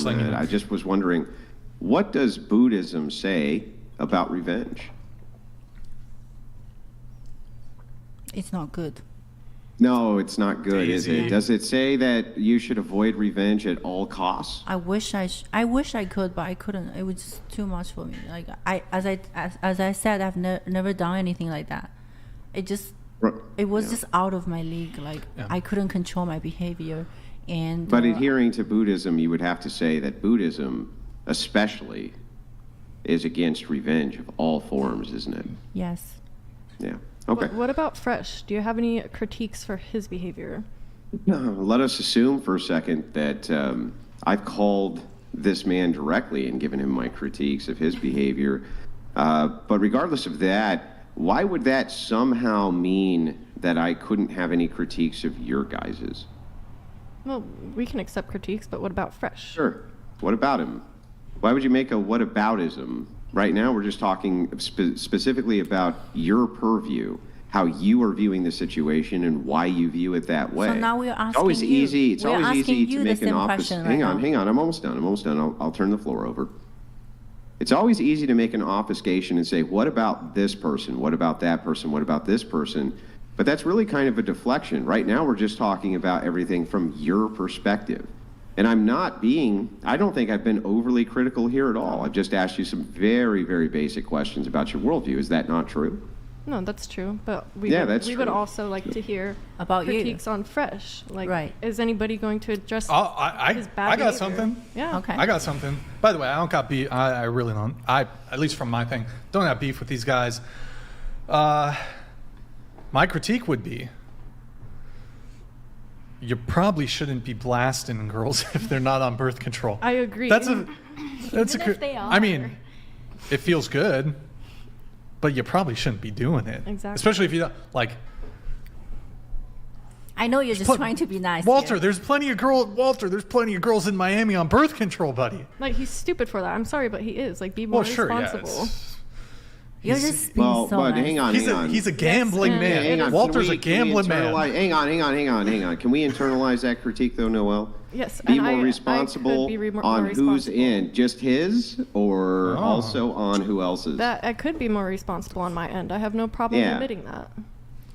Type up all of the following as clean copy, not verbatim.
on that. I just was wondering, what does Buddhism say about revenge? It's not good. No, it's not good, is it? Does it say that you should avoid revenge at all costs? I wish I could, but I couldn't. It was just too much for me. Like as I said, I've never done anything like that. It was just out of my league. Like I couldn't control my behavior. But adhering to Buddhism, you would have to say that Buddhism, especially, is against revenge of all forms, isn't it? Yes. Yeah. Okay. What about Fresh? Do you have any critiques for his behavior? Let us assume for a second that I've called this man directly and given him my critiques of his behavior. But regardless of that, why would that somehow mean that I couldn't have any critiques of your guys's? Well, we can accept critiques, but what about Fresh? Sure. What about him? Why would you make a whataboutism? Right now, we're just talking specifically about your purview, how you are viewing the situation and why you view it that way. So now we're asking It's always you. easy. It's always easy to make an opposite. Hang on. I'm almost done. I'll turn the floor over. It's always easy to make an obfuscation and say, what about this person? What about that person? What about this person? But that's really kind of a deflection. Right now, we're just talking about everything from your perspective. And I don't think I've been overly critical here at all. I've just asked you some very, very basic questions about your worldview. Is that not true? No, that's true. But we would also like to hear about critiques on Fresh. Like, right. Is anybody going to address his bad I got behavior? something. Yeah. Okay. I got something. By the way, I don't got beef. I really don't. At least from my thing, don't have beef with these guys. My critique would be, you probably shouldn't be blasting girls if they're not on birth control. I agree. Even if they are. I mean, it feels good, but you probably shouldn't be doing it. Exactly. Especially if you don't, like. I know you're just trying to be nice. Walter, there's plenty of girls in Miami on birth control, buddy. Like, he's stupid for that. I'm sorry, but he is. Like, be more responsible. You're just being so nice. Hang on. He's a gambling man. Walter's a gambling man. Hang on. Can we internalize that critique, though, Noel? Yes. Be more responsible on who's in. Just his, or also on who else's? That I could be more responsible on my end. I have no problem admitting that.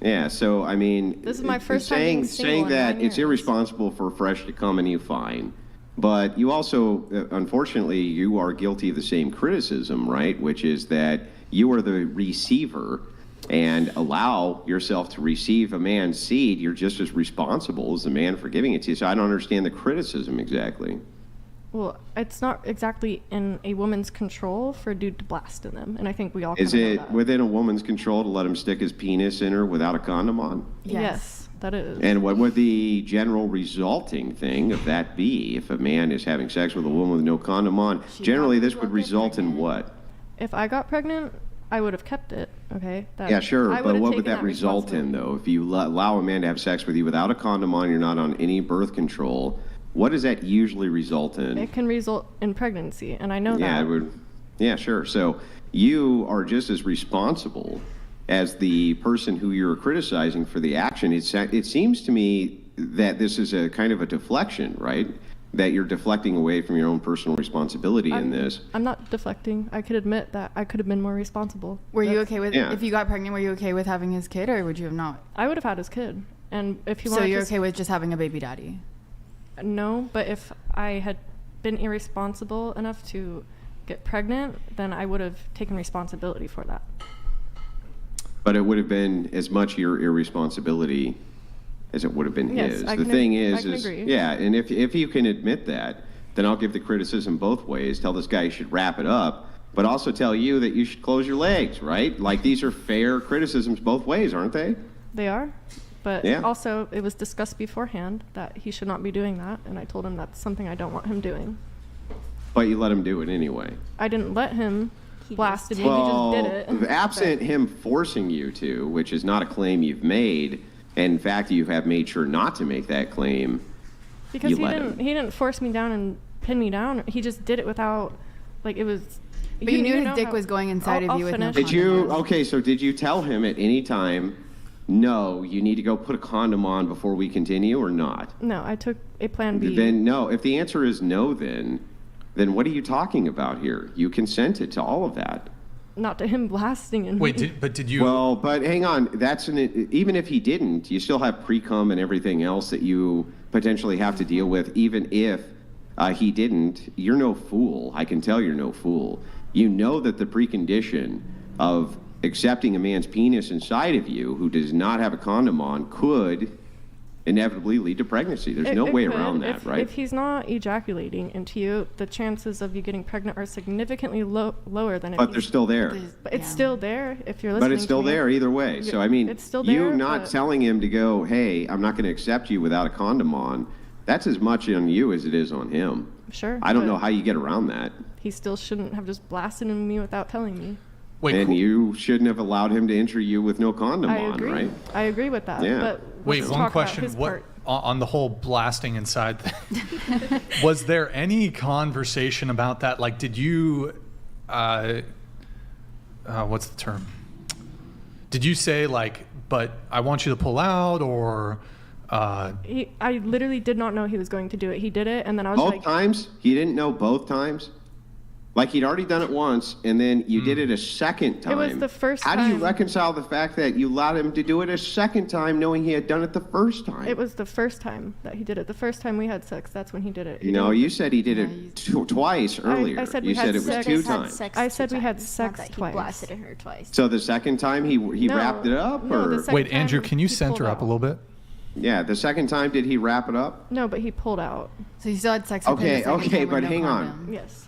Yeah, so, I mean... This is my first time being single saying in that 9 years. it's irresponsible for Fresh to come and you fine. But you also, unfortunately, you are guilty of the same criticism, right? Which is that you are the receiver and allow yourself to receive a man's seed. You're just as responsible as the man for giving it to you. So I don't understand the criticism exactly. Well, it's not exactly in a woman's control for a dude to blast in them, and I think we all Is kinda know it that. within a woman's control to let him stick his penis in her without a condom on? Yes, that is. And what would the general resulting thing of that be if a man is having sex with a woman with no condom on? Generally, this would result in what? If I got pregnant, I would have kept it, okay? Yeah, sure, but what would that result in, though? If you allow a man to have sex with you without a condom on, you're not on any birth control, what does that usually result in? It can result in pregnancy, and I know that. Yeah, it would. Yeah, sure. So you are just as responsible as the person who you're criticizing for the action. It seems to me that this is a kind of a deflection, right? That you're deflecting away from your own personal responsibility in this. I'm not deflecting. I could admit that I could have been more responsible. Were you okay with, if you got pregnant, were you okay with having his kid, or would you have not? I would have had his kid. And if he So you're okay with just having a baby daddy? No, but if I had been irresponsible enough to get pregnant, then I would have taken responsibility for that. But it would have been as much your irresponsibility as it would have been his. The thing is, yeah, and if you can admit that, then I'll give the criticism both ways. Tell this guy you should wrap it up, but also tell you that you should close your legs, right? Like, these are fair criticisms both ways, aren't they? They are. But also, it was discussed beforehand that he should not be doing that, and I told him that's something I don't want him doing. But you let him do it anyway. I didn't let him blast me. Well, he just did it. Absent him forcing you to, which is not a claim you've made, and in fact you have made sure not to make that claim, because he didn't force me down and pin me down. He just did it without, like, it was... But you knew his dick was going inside of you with no condom. Okay, so did you tell him at any time, no, you need to go put a condom on before we continue, or not? No, I took a plan B. Then no. If the answer is no, then then what are you talking about here? You consented to all of that. Not to him blasting in me. Wait, did you? Well, but hang on. Even if he didn't, you still have pre-cum and everything else that you potentially have to deal with. Even if he didn't, you're no fool. I can tell you're no fool. You know that the precondition of accepting a man's penis inside of you who does not have a condom on could inevitably lead to pregnancy. There's no way around that, right? If he's not ejaculating into you, the chances of you getting pregnant are significantly lower than if But they're still there. But it's still there if you're listening. But it's still there either way. So, I mean, it's still you there, not telling him to go, hey, I'm not going to accept you without a condom on, that's as much on you as it is on him. Sure. I don't know how you get around that. He still shouldn't have just blasted into me without telling me. Wait, and you shouldn't have allowed him to enter you with no condom on, right? I agree with that. Yeah. But wait, let's one talk question. about his What part. on the whole blasting inside thing? Was there any conversation about that? Like, did you? What's the term? Did you say like, but I want you to pull out, or? I literally did not know he was going to do it. He did it, and then I was Both like, times? He didn't know both times? Like he'd already done it once, and then you did it a second time. It was the first How do you time. reconcile the fact that you allowed him to do it a second time knowing he had done it the first time? It was the first time that he did it. The first time we had sex, that's when he did it. No, you said he did it twice earlier. I said you we said had it was sex. two We had times. sex I two said we had times, sex not that twice. He blasted at her twice. So the second time he No, wrapped it up, no, or the second Wait, Andrew, time can you he center pulled up a out. little bit? yeah, the second time did he wrap it up? No, but he pulled out. So you still had sex with him Okay, the second okay, time with but no hang on. condom. Yes.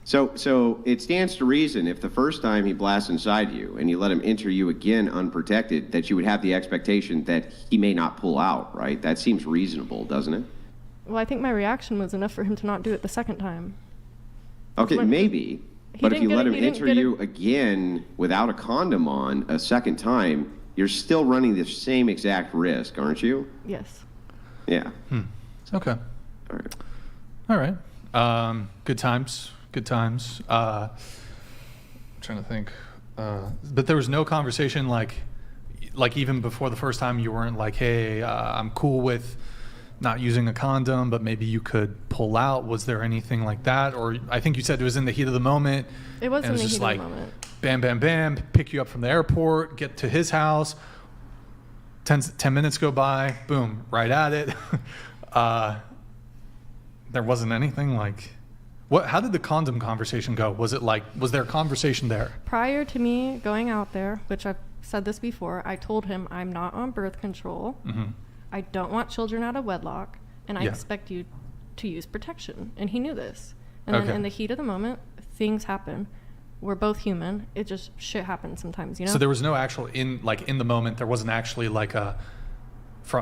So it stands to reason if the first time he blasts inside you and you let him enter you again unprotected, that you would have the expectation that he may not pull out, right? That seems reasonable, doesn't it? Well, I think my reaction was enough for him to not do it the second time. Okay, When- maybe. He But if didn't you get let it- him he didn't enter get it- you again without a condom on a second time, you're still running the same exact risk, aren't you? Yes. Yeah. Okay. All right. All right. Good times. Good times. Trying to think. But there was no conversation like even before the first time you weren't like, hey, I'm cool with not using a condom, but maybe you could pull out. Was there anything like that? Or I think you said it was in the heat of the moment. It was and in the just heat like, of the moment. bam, bam, bam, pick you up from the airport, get to his house. 10 minutes go by, boom, right at it. There wasn't anything like, how did the condom conversation go? Was there a conversation there? Prior to me going out there, which I've said this before, I told him I'm not on birth control. Mm-hmm. I don't want children out of wedlock, and I Yeah. expect you to use protection. And he knew this. And then Okay. in the heat of the moment, things happen. We're both human. It just shit happens sometimes, you know? So there was no actual in the moment. There wasn't actually like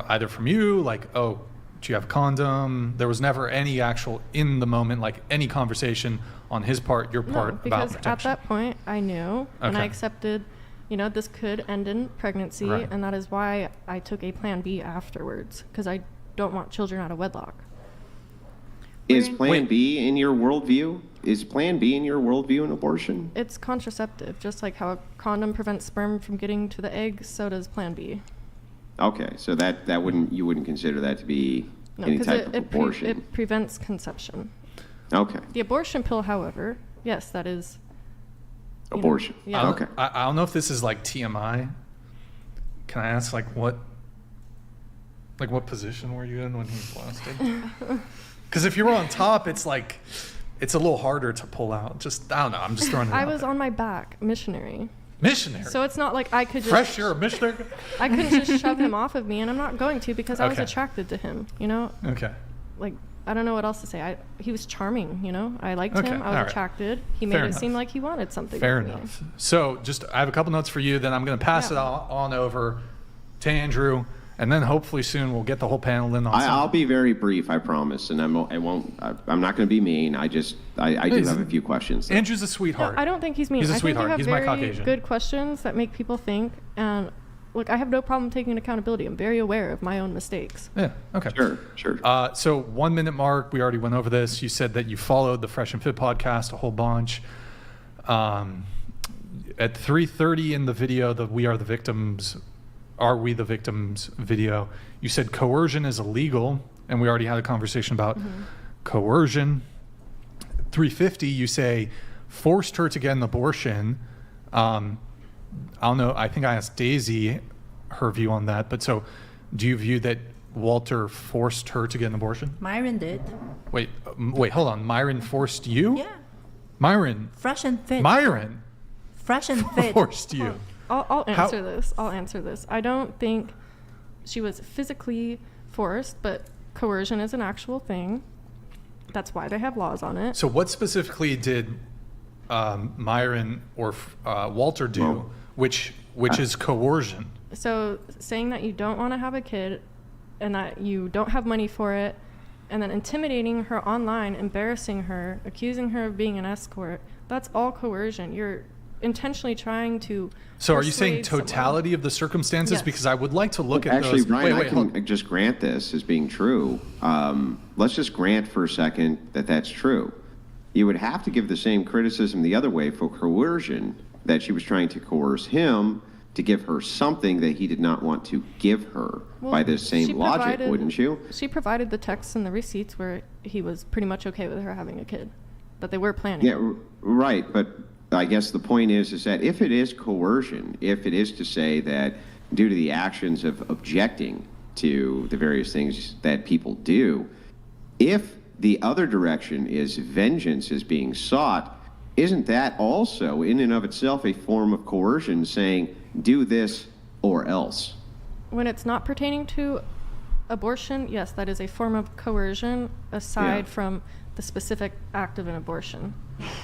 either from you, like, oh, do you have a condom? There was never any actual in the moment, like any conversation on his part, your part No, about because protection. at that point I knew and I Okay. accepted, this could end in pregnancy, Right. and that is why I took a plan B afterwards, because I don't want children out of wedlock. Is Plan Wait. B in your worldview? Is Plan B in your worldview an abortion? It's contraceptive, just like how a condom prevents sperm from getting to the egg, so does Plan B. Okay, so you wouldn't consider that to be No, any because type of abortion. it prevents conception. Okay, The abortion pill, however, yes, that is abortion. yeah. Okay. I don't know if this is like TMI. Can I ask what position were you in when he blasted? Because if you were on top, it's like it's a little harder to pull out. Just I don't know. I'm just throwing it I out was there. on my back, missionary. Missionary. So it's not like I could just Fresh, you're a missionary. I couldn't just shove him off of me, and I'm not going to, because I was Okay. attracted to him, you know? Okay. Like, I don't know what else to say. He was charming, you know? I liked Okay, him. I was all right. attracted. He made Fair it enough. seem like he wanted something Fair with me. enough. So I have a couple notes for you. Then I'm going to pass Yeah. it on over to Andrew, and then hopefully soon we'll get the whole panel in on. I'll be very brief, I promise, and I'm not going to be mean. I do have a few questions. Andrew's a No, sweetheart. I don't think he's mean. He's a I think you sweetheart. have He's my very Caucasian. good questions that make people think. And look, I have no problem taking accountability. I'm very aware of my own mistakes. Yeah. Okay. Sure. So 1 minute mark. We already went over this. You said that you followed the Fresh and Fit podcast a whole bunch. At 3:30 in the video, the "We Are the Victims." Are We the Victims video, you said coercion is illegal, and we already had a conversation about coercion. 350, you say forced her to get an abortion. I don't know. I think I asked Daisy her view on that. But so do you view that Walter forced her to get an abortion? Myron did. Wait, hold on. Myron forced you? Yeah. Myron. Fresh and fit. Myron Fresh and fit. forced you. I'll answer this. I'll answer this. I don't think she was physically forced, but coercion is an actual thing. That's why they have laws on it. So what specifically did Myron or Walter do, which is coercion? So saying that you don't want to have a kid and that you don't have money for it, and then intimidating her online, embarrassing her, accusing her of being an escort, that's all coercion. You're intentionally trying to. So are you saying persuade totality someone. of the circumstances? Yes. Because I would like to look at Actually, those. Brian, wait, I can just grant this as being true. Let's just grant for a second that that's true. You would have to give the same criticism the other way for coercion, that she was trying to coerce him to give her something that he did not want to give her. Well, by this same she logic, provided- wouldn't you? She provided the texts and the receipts where he was pretty much okay with her having a kid, but they were planning. Yeah, right. But I guess the point is that if it is coercion, if it is to say that due to the actions of objecting to the various things that people do, if the other direction is vengeance is being sought, isn't that also in and of itself a form of coercion, saying do this or else? When it's not pertaining to abortion, yes, that is a form of coercion aside from the specific act of an abortion.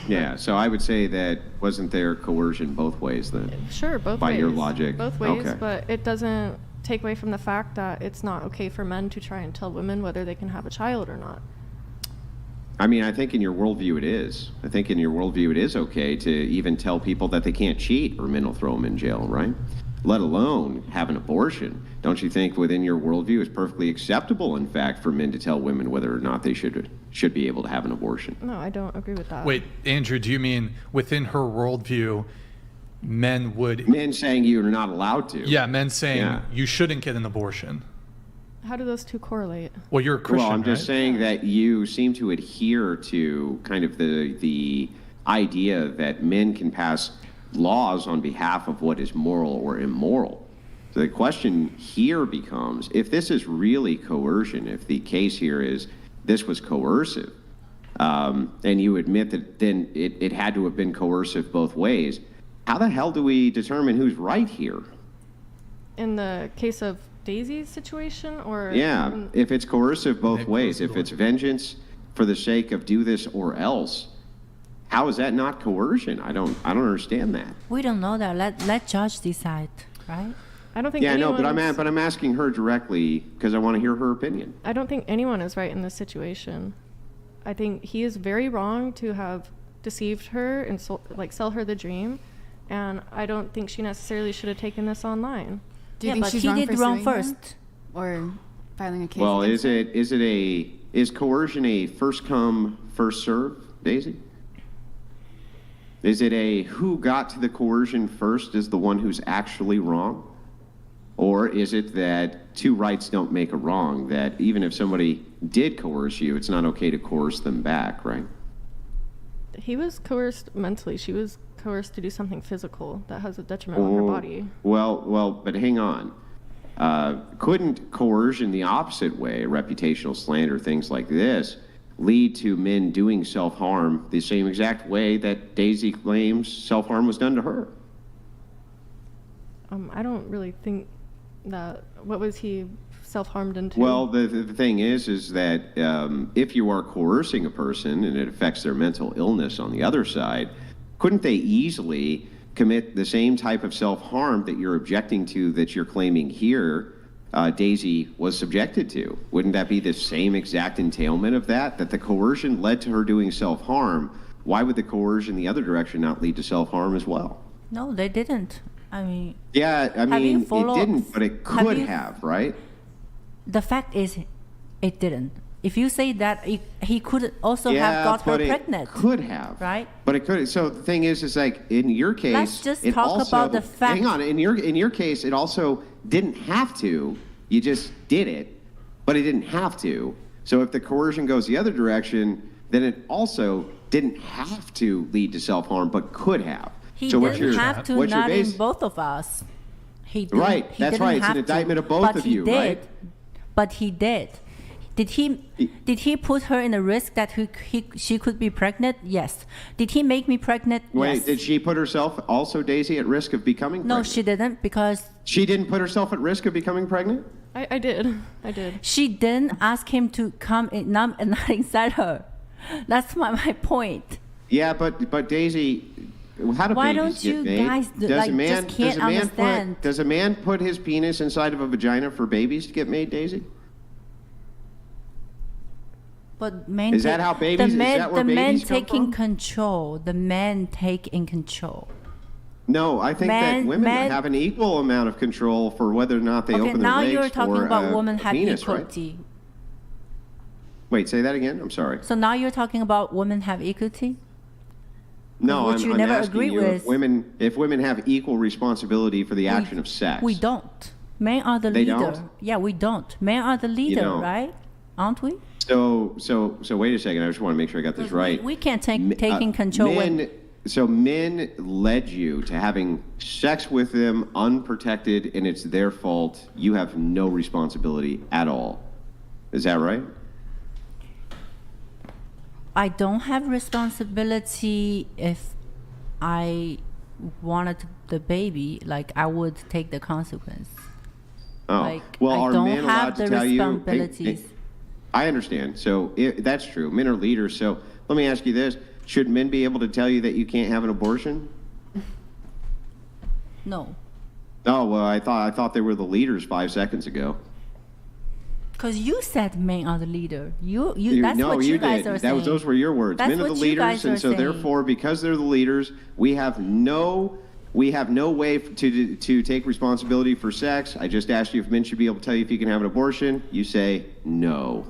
Yeah, so I would say that wasn't there coercion both ways then? Sure, both By ways. your logic. Both ways, Okay. but it doesn't take away from the fact that it's not okay for men to try and tell women whether they can have a child or not. I mean, I think in your worldview it is. I think in your worldview it is okay to even tell people that they can't cheat or men will throw them in jail, right? Let alone have an abortion. Don't you think within your worldview it's perfectly acceptable, in fact, for men to tell women whether or not they should be able to have an abortion? No, I don't agree with that. Wait, Andrew, do you mean within her worldview, men would... Men saying you're not allowed to. Yeah, men saying Yeah. you shouldn't get an abortion. How do those two correlate? Well, you're a Christian, Well, I'm just right? saying that you seem to adhere to kind of the idea that men can pass laws on behalf of what is moral or immoral. So the question here becomes, if this is really coercion, if the case here is this was coercive, and you admit that then it had to have been coercive both ways, how the hell do we determine who's right here? In the case of Daisy's situation, or Yeah, if it's coercive both Maybe ways, close the if door. it's vengeance for the sake of do this or else, how is that not coercion? I don't understand that. We don't know that. Let judge decide, right? I don't think. Yeah, I know, but anyone's- I'm asking her directly because I want to hear her opinion. I don't think anyone is right in this situation. I think he is very wrong to have deceived her and sell her the dream, and I don't think she necessarily should have taken this online. Do you Yeah, think but she's he wrong did for wrong suing him? first. Or filing a case? Well, against him? is coercion a first come, first serve, Daisy? Is it a who got to the coercion first is the one who's actually wrong? Or is it that two rights don't make a wrong, that even if somebody did coerce you, it's not okay to coerce them back, right? He was coerced mentally. She was coerced to do something physical that has a detriment on her body. Well, but hang on. Couldn't coercion the opposite way, reputational slander, things like this, lead to men doing self-harm the same exact way that Daisy claims self-harm was done to her? I don't really think that. What was he self-harmed into? Well, the thing is that if you are coercing a person and it affects their mental illness on the other side, couldn't they easily commit the same type of self-harm that you're objecting to, that you're claiming here Daisy was subjected to? Wouldn't that be the same exact entailment of that the coercion led to her doing self-harm? Why would the coercion the other direction not lead to self-harm as well? No, they didn't. I mean, Yeah, I Have you mean, it followed- didn't, but it have could you- have, right? the fact is, it didn't. If you say that, he could also have got her but pregnant. It could have, Right? But it could. So the thing is like in your case, Let's just it talk also, about the fact. Hang on, in your case, it also didn't have to. You just did it, but it didn't have to. So if the coercion goes the other direction, then it also didn't have to lead to self-harm, but could have. He so didn't have to, what you're not in both of us. He didn't, right, he that's didn't right. It's have an indictment to, of both but of he you, did. right? But he did. Did he put her in a risk that she could be pregnant? Yes. Did he make me pregnant? Wait, yes. did she put herself also, Daisy, at risk of becoming pregnant? No, she didn't, because She didn't put herself at risk of becoming pregnant? I did. I did. she didn't ask him to come in, not inside her. That's my point. Yeah, but Daisy, how do Why babies don't get you made? guys just can't understand? Does a man put his penis inside of a vagina for babies to get made, Daisy? But men Is that how babies? The men, is that where the men babies come taking from? control. The men take in control. No, I think that women men- have an equal amount of control for whether or not they Okay, open their now legs you're talking or about a women have penis, right? equality. Wait, say that again. I'm sorry. So now you're talking about women have equality? No, Which you I'm never asking agree you with. if women have equal responsibility for the action of sex. We don't. Men are the They leader. don't? Yeah, we don't. Men are the leader, don't. right? Aren't we? So wait a second. I just want to make sure I got this right. We can't taking control when So men led you to having sex with them unprotected, and it's their fault. You have no responsibility at all. Is that right? I don't have responsibility if I wanted the baby. Like, I would take the consequence. Oh, Like, well, I are don't men allowed have to the tell you? responsibilities. I understand. So that's true. Men are leaders. So let me ask you this: should men be able to tell you that you can't have an abortion? No. Oh well, I thought they were the leaders 5 seconds ago. Because you said men are the leader. You that's no, what you guys did. are saying. Those were your words. That's Men are the what you guys leaders, and are so saying. therefore, because they're the leaders, we have no way to take responsibility for sex. I just asked you if men should be able to tell you if you can have an abortion. You say no.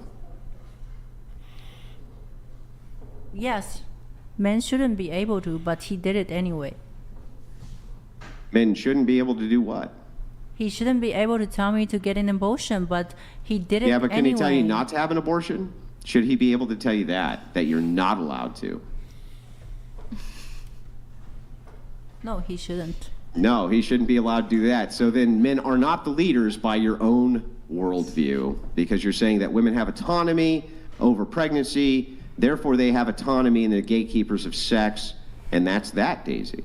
Yes, men shouldn't be able to, but he did it anyway. Men shouldn't be able to do what? He shouldn't be able to tell me to get an abortion, but he did it anyway. Yeah, but can he tell you not to have an abortion? Should he be able to tell you that you're not allowed to? No, he shouldn't. No, he shouldn't be allowed to do that. So then men are not the leaders by your own worldview, because you're saying that women have autonomy over pregnancy, therefore they have autonomy and they're gatekeepers of sex, and that's that, Daisy.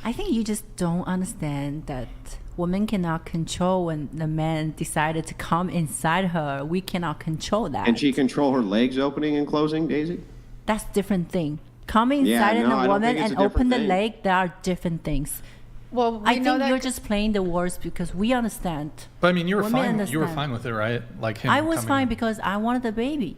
I think you just don't understand that women cannot control when the man decided to come inside her. We cannot control that. Can she control her legs opening and closing, Daisy? That's different thing. Coming Yeah, inside no, I a don't woman think it's and a open different the thing. leg, there are different things. Well, I think you're just playing the words because we understand. But I mean, you were Women fine. You were understand. fine with it, right? Like him. I was coming fine in. because I wanted the baby.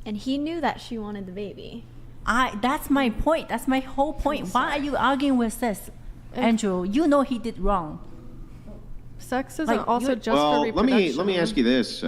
And he knew that she wanted the baby. That's my point. That's my whole point. Why are you arguing with this, Andrew? You know he did wrong. Sex isn't Like, also you're- just Well, for reproduction. let me ask you this: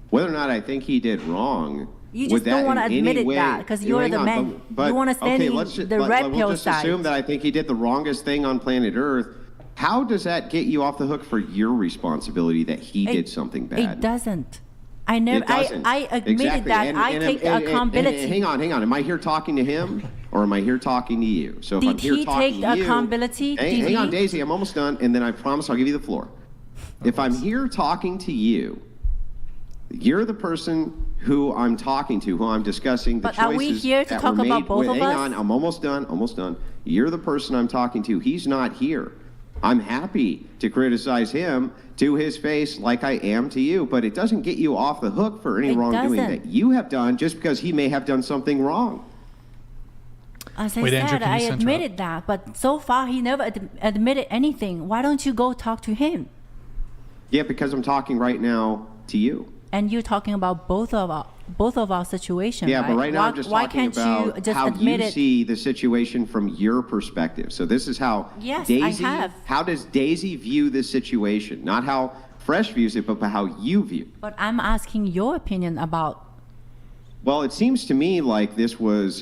whether or not I think he did wrong. You would just don't that wanna in admit any it way- that, 'cause you you're hang the on, man. but- You wanna stand in let's the red we'll pill just side. assume that I think he did the wrongest thing on planet Earth. How does that get you off the hook for your responsibility that he did something bad? It doesn't. I never. It doesn't. I admitted Exactly. that. And- I and- take and- the accountability. hang on. Am I here talking to him or am I here talking to you? So if Did I'm here he talking take to the you, accountability? Hang, Did hang on, he? Daisy. I'm almost done, and then I promise I'll give you the floor. If I'm here talking to you, you're the person who I'm talking to, who I'm discussing the But choices are we here to that talk were about made both with. of Hang us? on, I'm almost done. You're the person I'm talking to. He's not here. I'm happy to criticize him to his face like I am to you, but it doesn't get you off the hook for any It wrongdoing doesn't. that you have done just because he may have done something wrong. As I Wait, said, Andrew, can you I center up? admitted that, but so far he never admitted anything. Why don't you go talk to him? Yeah, because I'm talking right now to you. And you're talking about both of our situations. Yeah, right? but right now why, I'm just why talking can't about you just how admit you it? see the situation from your perspective. So this is how Yes, I Daisy, have. how does Daisy view this situation? Not how Fresh views it, but how you view it. But I'm asking your opinion about. Well, it seems to me like this was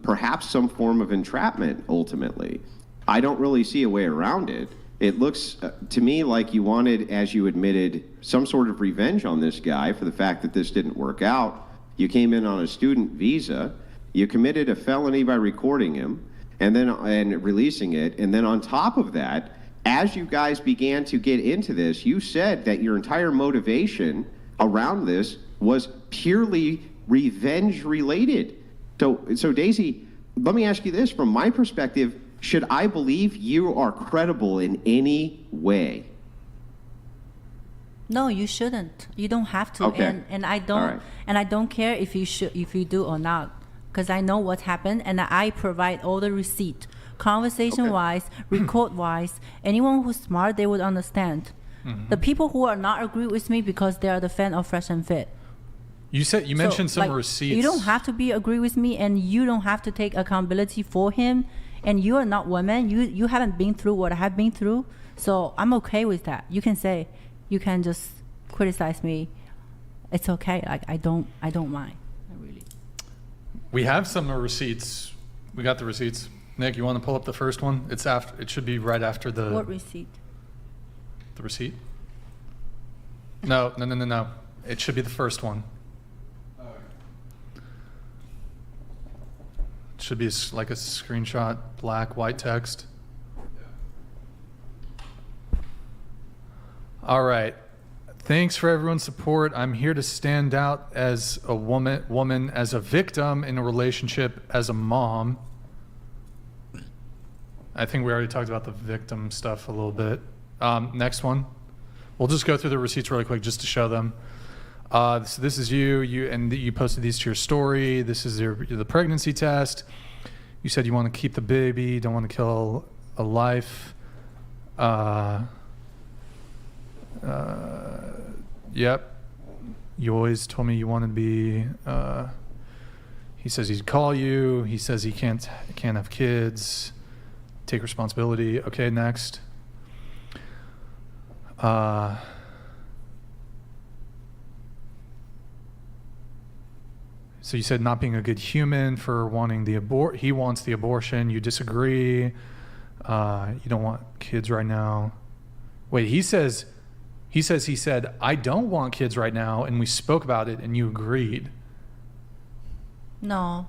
perhaps some form of entrapment, ultimately. I don't really see a way around it. It looks to me like you wanted, as you admitted, some sort of revenge on this guy for the fact that this didn't work out. You came in on a student visa. You committed a felony by recording him and releasing it. And then on top of that, as you guys began to get into this, you said that your entire motivation around this was purely revenge related. So Daisy, let me ask you this. From my perspective, should I believe you are credible in any way? No, you shouldn't. You don't have to. Okay. And I don't. All right. And I don't care if you do or not, because I know what happened, and I provide all the receipt, conversation wise, record wise. Anyone who's smart, they would understand. The people who are not agree with me because they are the fan of Fresh and Fit. You mentioned some receipts. You don't have to agree with me, and you don't have to take accountability for him. And you are not women. You haven't been through what I have been through, so I'm okay with that. You can just criticize me. It's okay. Like I don't mind. I really. We have some receipts. We got the receipts. Nick, you want to pull up the first one? It's after. It should be right after the. What receipt? The receipt? No. It should be the first one. It should be like a screenshot, black, white text. All right. Thanks for everyone's support. I'm here to stand out as a woman, as a victim in a relationship, as a mom. I think we already talked about the victim stuff a little bit. Next one. We'll just go through the receipts really quick just to show them. So this is you posted these to your story. This is the pregnancy test. You said you want to keep the baby, don't want to kill a life. Yep. You always told me you wanted to be. He says he'd call you. He says he can't have kids. Take responsibility. Okay, next. So you said not being a good human for wanting he wants the abortion. You disagree. You don't want kids right now. Wait, he said, I don't want kids right now, and we spoke about it, and you agreed. No.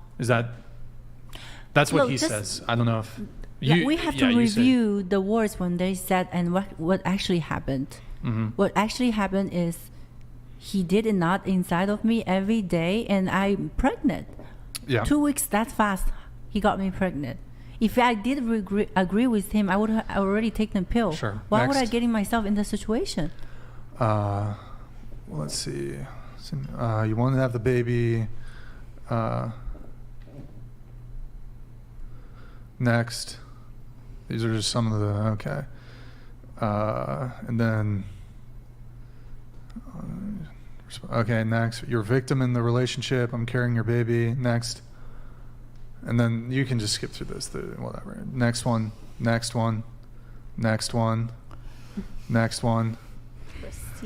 That's what he says. I don't know if... we have to review the words when they said and what actually happened. Mm-hmm. What actually happened is he did it not inside of me every day, and I'm pregnant. Yeah. 2 weeks, that's fast. He got me pregnant. If I did agree with him, I would have already taken a pill. Sure. Why would I getting myself in this situation? Let's see. You want to have the baby. Next. These are just some of the, okay. And then, okay, next. You're a victim in the relationship. I'm carrying your baby. Next. And then you can just skip through this, whatever. Next one, next one, next one, next one.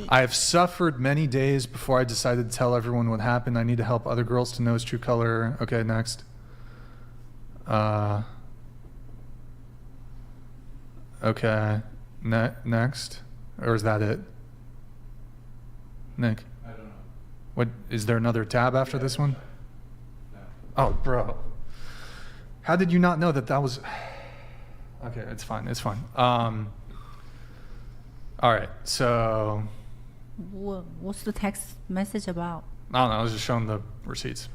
I have suffered many days before I decided to tell everyone what happened. I need to help other girls to know his true color. Okay, next. Okay, next. Or is that it? Nick? I don't know. What, is there another tab after this one? No. Oh, bro. How did you not know that was... Okay, it's fine, it's fine. All right, so... What's the text message about? I don't know, I was just showing the receipts.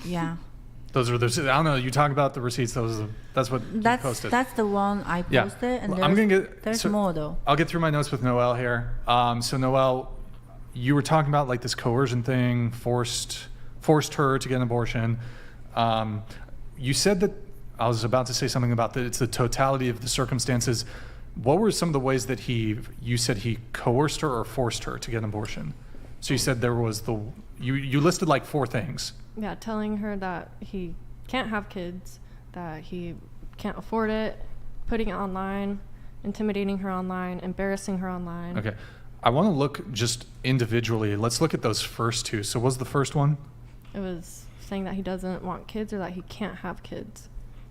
Yeah. Those are the... I don't know, you talk about the receipts, that's what you posted. That's the one I posted, yeah. And there's more though. I'll get through my notes with Noelle here. So Noelle, you were talking about like this coercion thing, forced her to get an abortion. You said that, I was about to say something about that it's the totality of the circumstances. What were some of the ways that you said he coerced her or forced her to get an abortion? So you said there was you listed like 4 things. Yeah, telling her that he can't have kids, that he can't afford it, putting it online, intimidating her online, embarrassing her online. Okay. I want to look just individually. Let's look at those first 2. So what was the first one? It was saying that he doesn't want kids or that he can't have kids.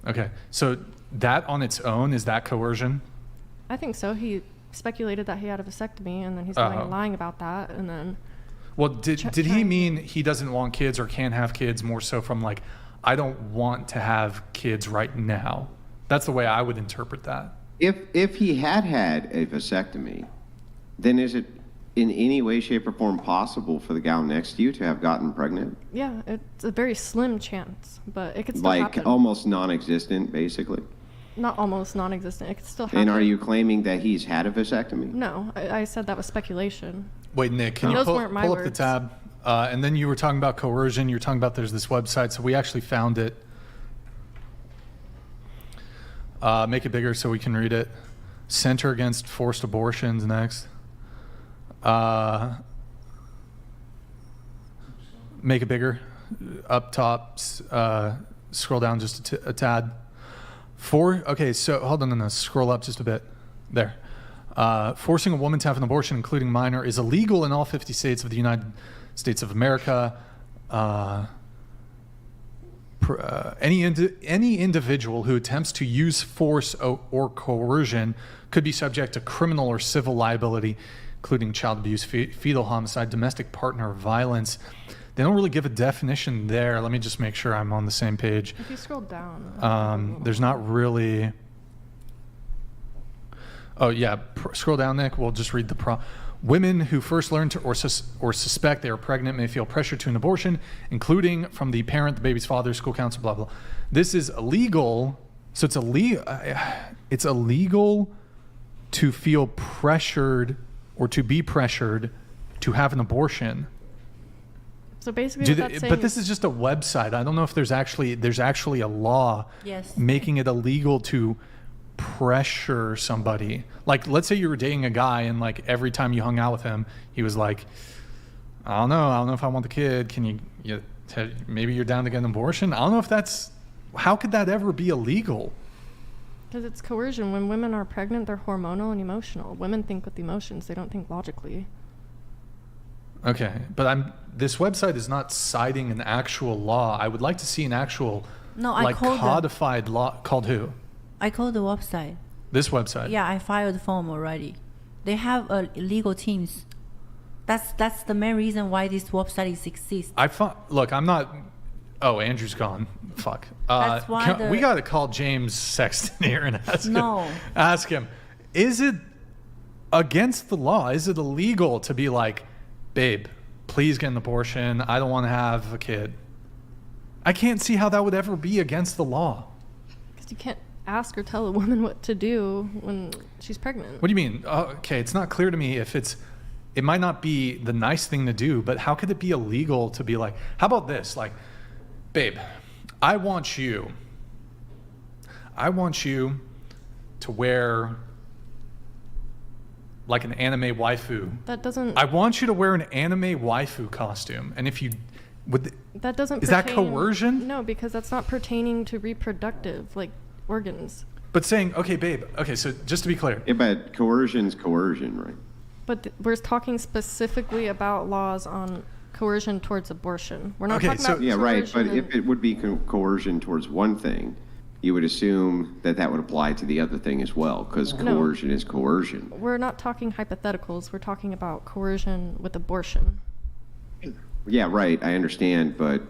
Okay. So that on its own, is that coercion? I think so. He speculated that he had a vasectomy, and then he's lying about that, and then... Well, did he mean he doesn't want kids or can't have kids more so from like, I don't want to have kids right now? That's the way I would interpret that. If he had a vasectomy, then is it in any way, shape, or form possible for the gal next to you to have gotten pregnant? Yeah, it's a very slim chance, but it could still Like happen. almost non-existent, basically. Not almost non-existent. It could still happen. And are you claiming that he's had a vasectomy? No, I said that was speculation. Wait, Nick, can you Those pull weren't my up the words. tab? And then you were talking about coercion. You were talking about there's this website. So we actually found it. Make it bigger so we can read it. Center Against Forced Abortions next. Make it bigger. Up top. Scroll down just a tad. Okay, so hold on, no, scroll up just a bit. There. Forcing a woman to have an abortion, including minor, is illegal in all 50 states of the United States of America. Any individual who attempts to use force or coercion could be subject to criminal or civil liability, including child abuse, fetal homicide, domestic partner violence. They don't really give a definition there. Let me just make sure I'm on the same page. If you scroll down. There's not really... Oh, yeah. Scroll down, Nick. We'll just read the Women who first learn to or suspect they are pregnant may feel pressure to an abortion, including from the parent, the baby's father, school counselor, blah, blah. This is illegal. So it's illegal to feel pressured or to be pressured to have an abortion. So basically what that's saying But this is just a website. I don't know if there's actually a law making it illegal to pressure somebody. Like, let's say you were dating a guy and like every time you hung out with him, he was like, I don't know if I want the kid. Can you maybe you're down to get an abortion? I don't know if that's, how could that ever be illegal? Because it's coercion. When women are pregnant, they're hormonal and emotional. Women think with emotions. They don't think logically. Okay, but this website is not citing an actual law. I would like to see an actual codified law. Called who? I called the website. This website? Yeah, I filed the form already. They have legal teams. That's the main reason why this website exists. Look, I'm not... Oh, Andrew's gone. Fuck. That's why we got to call James Sexton here and ask him, is it against the law? Is it illegal to be like, babe, please get an abortion. I don't want to have a kid. I can't see how that would ever be against the law. Because you can't ask or tell a woman what to do when she's pregnant. What do you mean? Okay, it's not clear to me if it might not be the nice thing to do, but how could it be illegal to be like, how about this? Like, babe, I want you to wear like an anime waifu. That doesn't... I want you to wear an anime waifu costume. And if you would... That doesn't Is that coercion? No, because that's not pertaining to reproductive, like, organs. But saying, okay, babe, okay, so just to be clear. Yeah, but coercion's coercion, right? But we're talking specifically about laws on coercion towards abortion. We're not talking about yeah, right. But coercion if it would be coercion towards one thing, you would assume that would apply to the other thing as well, because coercion is coercion. We're not talking hypotheticals. We're talking about coercion with abortion. Yeah, right. I understand. But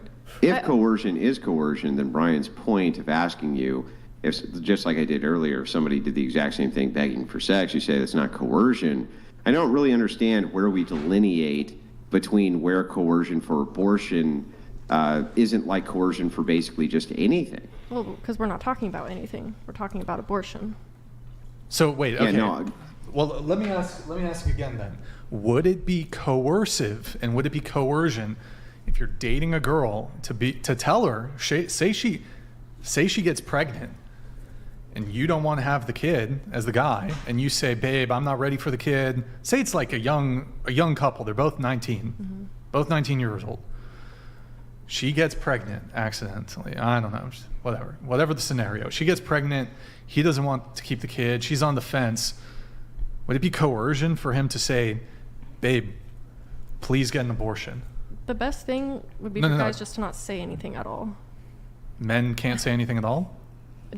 if coercion is coercion, then Brian's point of asking you, if just like I did earlier, if somebody did the exact same thing begging for sex, you say that's not coercion. I don't really understand where we delineate between where coercion for abortion isn't like coercion for basically just anything. Well, because we're not talking about anything. We're talking about abortion. So wait, okay. Yeah, no, well, let me ask again then. Would it be coercive and would it be coercion if you're dating a girl to tell her, say she gets pregnant and you don't want to have the kid as the guy, and you say, babe, I'm not ready for the kid. Say it's like a young couple. They're both 19, both 19 years old. She gets pregnant accidentally. I don't know, whatever the scenario. She gets pregnant. He doesn't want to keep the kid. She's on the fence. Would it be coercion for him to say, babe, please get an abortion? The best thing would be for guys just to not say anything at all. Men can't say anything at all?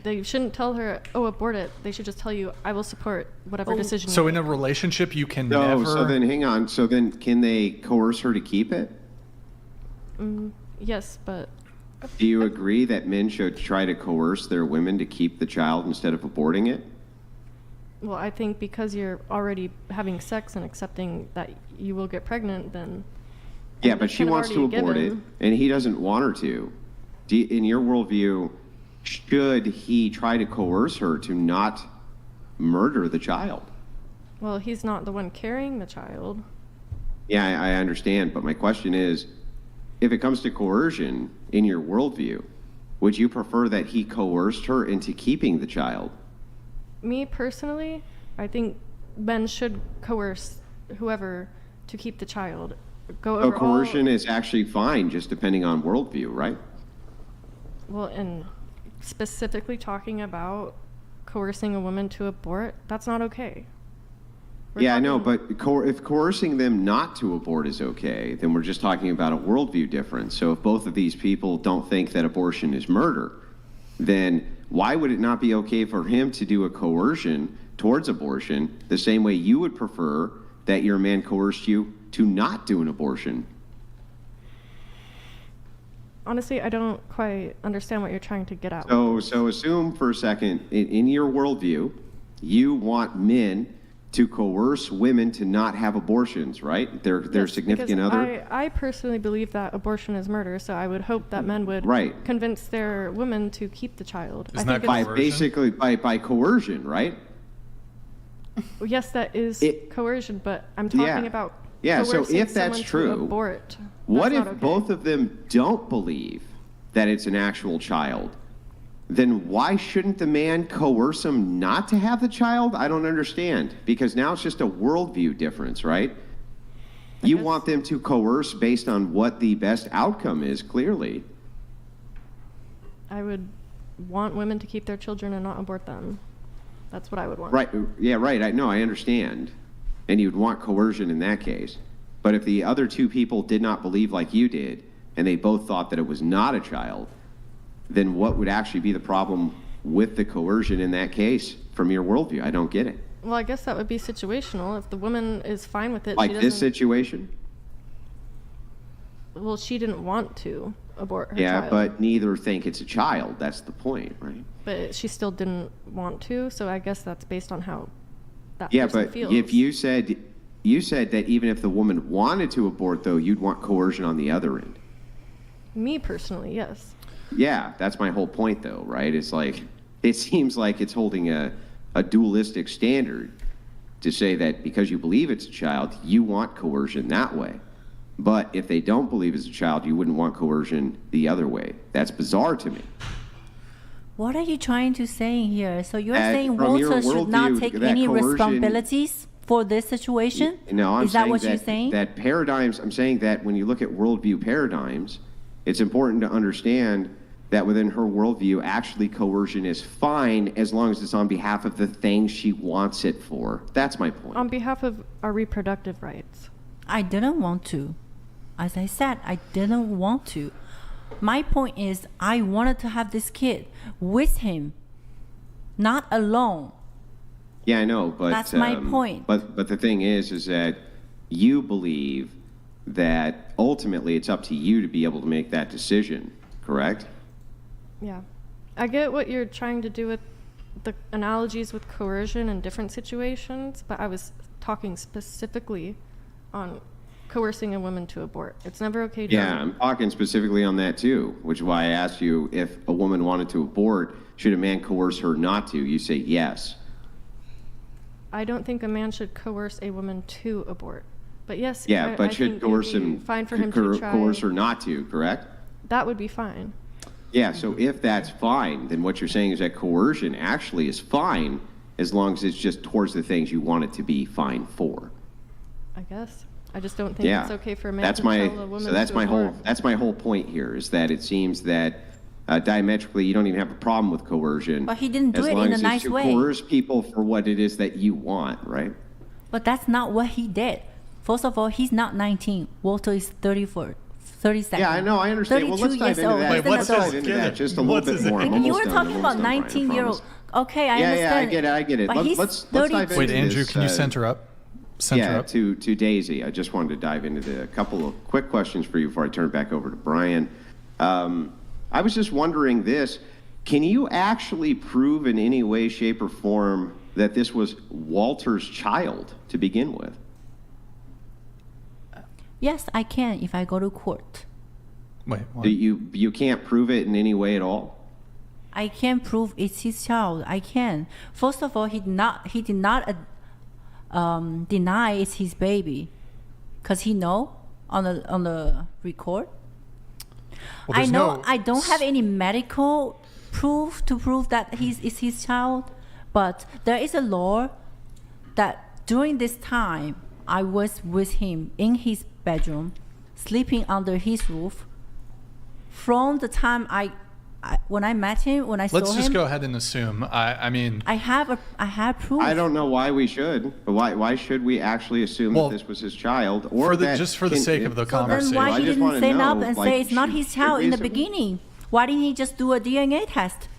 They shouldn't tell her, oh, abort it. They should just tell you, I will support whatever decision you So make. in a relationship, you can No, never. so then hang on. So then can they coerce her to keep it? Yes, but Do you agree that men should try to coerce their women to keep the child instead of aborting it? well, I think because you're already having sex and accepting that you will get pregnant, then Yeah, and but it's she kind of wants to already abort it, given. and he doesn't want her to. In your worldview, should he try to coerce her to not murder the child? Well, he's not the one carrying the child. Yeah, I understand, but my question is, if it comes to coercion in your worldview, would you prefer that he coerced her into keeping the child? Me personally, I think men should coerce whoever to keep the child. Go So over coercion is actually fine, just depending on worldview, right? Well, and specifically talking about coercing a woman to abort, that's not okay. We're Yeah, I know, talking- but if coercing them not to abort is okay, then we're just talking about a worldview difference. So if both of these people don't think that abortion is murder, then why would it not be okay for him to do a coercion towards abortion the same way you would prefer that your man coerced you to not do an abortion? Honestly, I don't quite understand what you're trying to get at. So assume for a second, in your worldview, you want men to coerce women to not have abortions, right? Their Yes, significant because other. I personally believe that abortion is murder, so I would hope that men would Right. convince their women to keep the child. Isn't I that think By coercion? basically by coercion, right? yes, that is It- coercion, but I'm talking Yeah. about Yeah, so coercing if that's someone to true, abort. What That's if not okay. both of them don't believe that it's an actual child? Then why shouldn't the man coerce him not to have the child? I don't understand, because now it's just a worldview difference, right? You guess- want them to coerce based on what the best outcome is, clearly. I would want women to keep their children and not abort them. That's what I would want. Right, yeah, right, I understand. And you'd want coercion in that case. But if the other two people did not believe like you did, and they both thought that it was not a child, then what would actually be the problem with the coercion in that case from your worldview? I don't get it. Well, I guess that would be situational. If the woman is fine with it, Like she this doesn't. situation? Well, she didn't want to abort her Yeah, child. but neither think it's a child. That's the point, right? But she still didn't want to, so I guess that's based on how that Yeah, person but feels. if you said that even if the woman wanted to abort, though, you'd want coercion on the other end. Me personally, yes. Yeah, that's my whole point, though, right? It's like, it seems like it's holding a dualistic standard to say that because you believe it's a child, you want coercion that way. But if they don't believe it's a child, you wouldn't want coercion the other way. That's bizarre to me. What are you trying to say here? So you're That saying from your Walter should not worldview, take that any coercion- responsibilities for this situation? No, I'm Is that saying what that, you're saying? that paradigms, I'm saying that when you look at worldview paradigms, it's important to understand that within her worldview, actually coercion is fine as long as it's on behalf of the thing she wants it for. That's my point. On behalf of our reproductive rights. I didn't want to. As I said, I didn't want to. My point is, I wanted to have this kid with him, not alone. Yeah, I know, but That's my point. But the thing is that you believe that ultimately it's up to you to be able to make that decision, correct? Yeah. I get what you're trying to do with the analogies with coercion in different situations, but I was talking specifically on coercing a woman to abort. It's never okay to Yeah, I'm talking specifically on that too, which is why I asked you if a woman wanted to abort, should a man coerce her not to? You say yes. I don't think a man should coerce a woman to abort. But yes, Yeah, I but think should it coerce would be him, fine for him to try. coerce her not to, correct? That would be fine. Yeah, so if that's fine, then what you're saying is that coercion actually is fine as long as it's just towards the things you want it to be fine for. I guess. I just don't think Yeah, it's okay for a man that's to my tell a woman so that's to my abort. whole point here is that it seems that diametrically you don't even have a problem with coercion. But he didn't do as it long in a as it's nice to way. coerce people for what it is that you want, right? But that's not what he did. First of all, he's not 19. Walter is 34. 32nd. Yeah, I know. I understand. Well, let's 32 dive years into old. that. He's an Let's adult. dive into that just a What's little bit his more. age? I'm You almost were done. talking I'm about almost done, Brian, I 19-year-old. promise. Okay, I Yeah, understand. I get it. But he's Let's 32. dive into Wait, Andrew, this, can you center up? Center Yeah, up. to Daisy. I just wanted to dive into a couple of quick questions for you before I turn it back over to Brian. I was just wondering this. Can you actually prove in any way, shape, or form that this was Walter's child to begin with? Yes, I can if I go to court. Wait, what? You can't prove it in any way at all? I can prove it's his child. I can. First of all, he did not deny it's his baby, cause he know on the record. Well, I there's know no- I don't have any medical proof to prove that it's his child, but there is a law that during this time I was with him in his bedroom, sleeping under his roof. From the time when I met him, when I saw him. Let's just go ahead and assume. I mean, I have proof. I don't know why we should. But why should we actually assume Well, that this was his child? Or just for the sake of the So then conversation. why I he just didn't wanna stand up know, and like, say it's not should- his should child in the reason- beginning? Why didn't he just do a DNA test?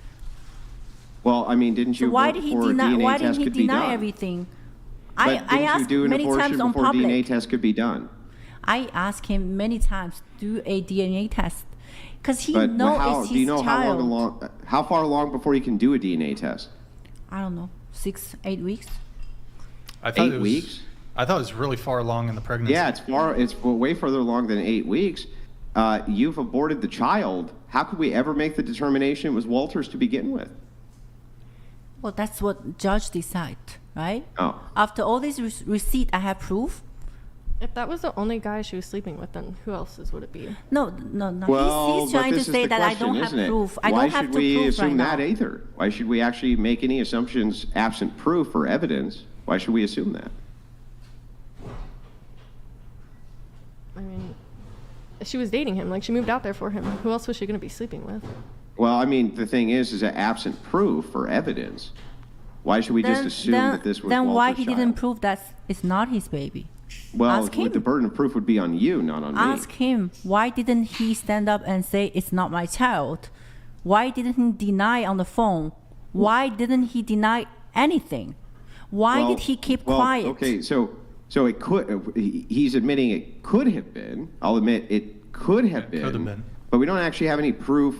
Well, I mean, didn't So you why work did he before a deny? DNA Why didn't test he could be deny done? everything? But I didn't you asked do an many abortion times on before public. DNA test could be done? I asked him many times do a DNA test because he But knows how, it's do you his know child. how far along before you can do a DNA test? I don't know, 6-8 weeks. I thought 8 weeks? I thought it was really far along in the pregnancy. Yeah, it's way further along than 8 weeks. You've aborted the child. How could we ever make the determination it was Walter's to begin with? Well, that's what judge decide, right? Oh. After all this receipt, I have proof. If that was the only guy she was sleeping with, then who else's would it be? No. Well, he's but trying to this is say the that I don't question, have isn't it? proof. I Why don't have should to we prove assume right that now. either? Why should we actually make any assumptions absent proof or evidence? Why should we assume that? I mean, she was dating him. Like, she moved out there for him. Who else was she going to be sleeping with? Well, I mean, the thing is that absent proof or evidence, why should we just assume that this was then Walter's why he child? didn't prove that it's not his baby? Well, Ask him. the burden of proof would be on you, not on Ask me. him why didn't he stand up and say it's not my child? Why didn't he deny on the phone? Why didn't he deny anything? Why Well- did he keep well, quiet? Okay, so it could. He's admitting it could have been. I'll admit it could have been. could have been. But we don't actually have any proof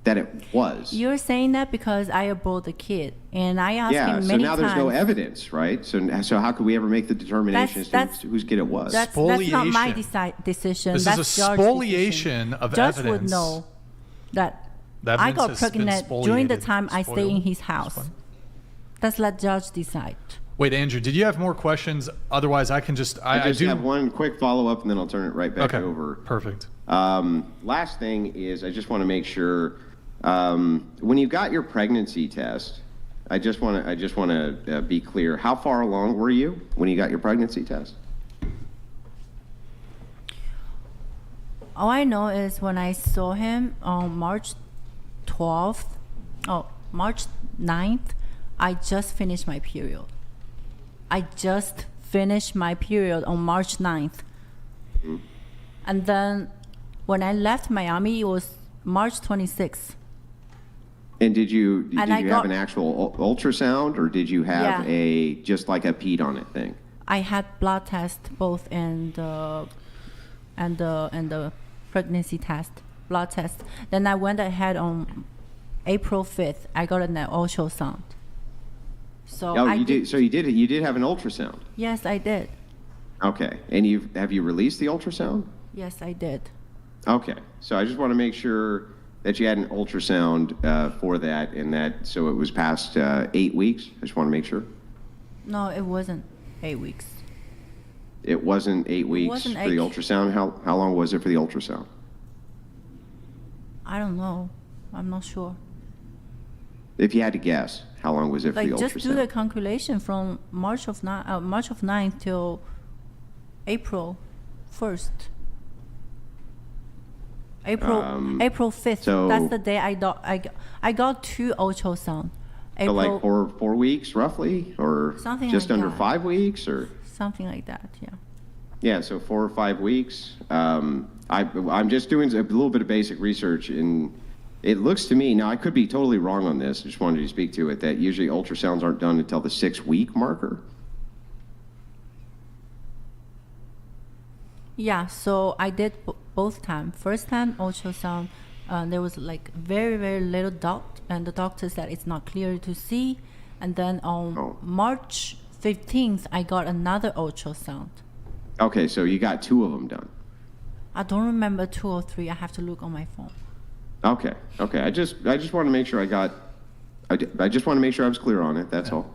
that it was. You're saying that because I aborted the kid, and I asked Yeah. him So many now times. there's no evidence, right? So how could we ever make the determination That's- as to whose kid it was? That's not my Spoliation. decision. This That's is a judge's spoliation decision. of Judge evidence. would know that The I evidence got has been pregnant during the spoliated. time I stay in his house. Spoiled. That's let judge decide. Wait, Andrew, did you have more questions? Otherwise, I can just. I just do have one quick follow up, and then I'll turn it right back Okay. over. Perfect. Last thing is, I just want to make sure when you got your pregnancy test, I just want to be clear. How far along were you when you got your pregnancy test? All I know is when I saw him on March 9th, I just finished my period. I just finished my period on March 9th. And then when I left Miami, it was March 26th. And did you And I have got- an actual ultrasound, or did you have Yeah. just like a peed on it thing? I had blood test both and the pregnancy test, blood test. Then I went ahead on April 5th. I got an ultrasound. So Oh, I you did. So you did have an ultrasound. Yes, I did. Okay. And have you released the ultrasound? Yes, I did. Okay. So I just want to make sure that you had an ultrasound for that, and that so it was past 8 weeks. I just want to make sure. No, it wasn't 8 weeks. It wasn't 8 weeks wasn't for the 8. ultrasound. How long was it for the ultrasound? I don't know. I'm not sure. If you had to guess, how long was it for Like the just ultrasound? do the calculation from March of 9th till April 1st. April 5th. so- That's the day I got 2 ultrasound. So April, like 4 weeks roughly, or Something just like under that. 5 weeks, or something like that. Yeah. Yeah, so 4 or 5 weeks. I'm just doing a little bit of basic research, and it looks to me, now I could be totally wrong on this, I just wanted to speak to it, that usually ultrasounds aren't done until the 6-week marker. Yeah, so I did both times. First time ultrasound, there was like very, very little dot, and the doctor said it's not clear to see. And then on March 15th, I got another ultrasound. Okay, so you got 2 of them done. I don't remember 2 or 3. I have to look on my phone. Okay. I just want to make sure I just want to make sure I was clear on it. That's all.